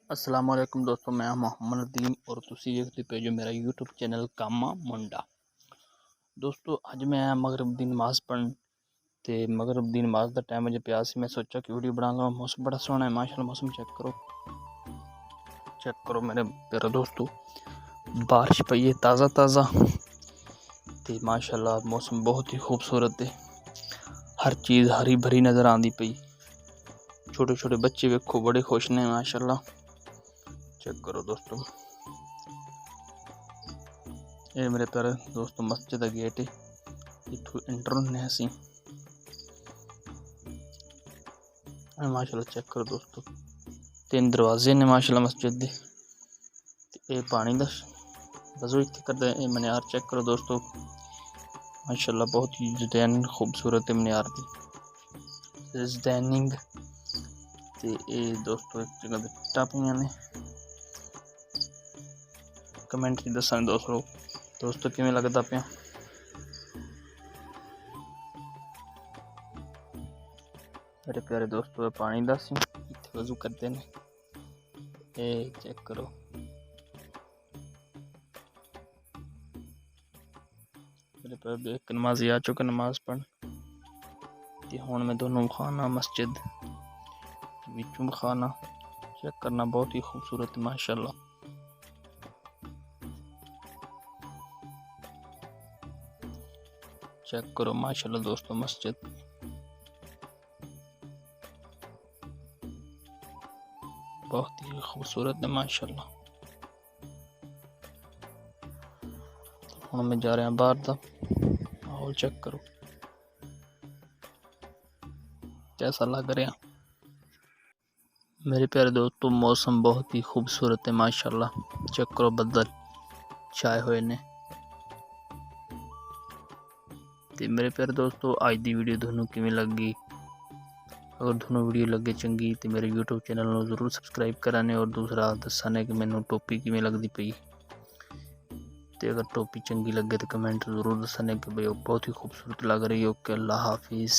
अस्सलाम वालेकुम दोस्तों, मैं मोहम्मद नदीम और तुसी देखते पे जो मेरा यूट्यूब चैनल कामा मुंडा। दोस्तों अज मैं मगरब दी नमाज़ पढ़न ते मगरब दी नमाज़ दा टाइम अजे पिया सी। मैं सोचा कि वीडियो बना लवां। मौसम बड़ा सोहना है माशाअल्लाह। मौसम चेक करो मेरे प्यारे दोस्तों, बारिश पई है ताज़ा ताज़ा ते माशाअल्लाह मौसम बहुत ही खूबसूरत है। हर चीज़ हरी भरी नज़र आंदी पई। छोटे छोटे बच्चे वेखो बड़े खुश ने माशाअल्लाह। चेक करो दोस्तों, ये मेरे प्यारे दोस्तों मस्जिद का गेट है। इथों एंटर होने असी माशाअल्लाह। चेक करो दोस्तों, 3 दरवाजे ने माशाअल्लाह मस्जिद दे। ये पानी दा वज़ू इत्थे करदे ए मनियार। चेक करो दोस्तों माशाअल्लाह, बहुत ही डिजाइन खूबसूरत है मनियार दी डिजाइनिंग। ते ये दोस्तों एक जगह ते टापियां ने। कमेंट च दस्सना दोस्तों किवें लगदा पिया। मेरे प्यारे दोस्तों पानी दा सी इत्थे वज़ू करदे ने। ये चेक करो, मेरे प्यारे एक नमाज़ी आ चुका नमाज पढ़ ते हुण मैं दोनों खाना मस्जिद विचों खाना चेक करना। बहुत ही खूबसूरत माशाअल्लाह। चेक करो माशाअल्लाह दोस्तों, मस्जिद बहुत ही खूबसूरत है माशाअल्लाह। हुण मैं जा रहा बाहर दा माहौल। चेक करो कैसा लग रहा मेरे प्यारे दोस्तों। मौसम बहुत ही खूबसूरत है माशाअल्लाह। चेक करो बदल छाए हुए ने। ते मेरे प्यारे दोस्तों अज दी वीडियो तुहानू किवें लगी? अगर तुहानू वीडियो लगे चंगी तो मेरे यूट्यूब चैनल को जरूर सबसक्राइब कराने और दूसरा दसाने कि मैनू टोपी किवें लगदी पई। ते अगर टोपी चंगी लगे तो कमेंट जरूर दसाने कि भाई बहुत ही खूबसूरत लग रही है। ओके, अल्लाह हाफिज़।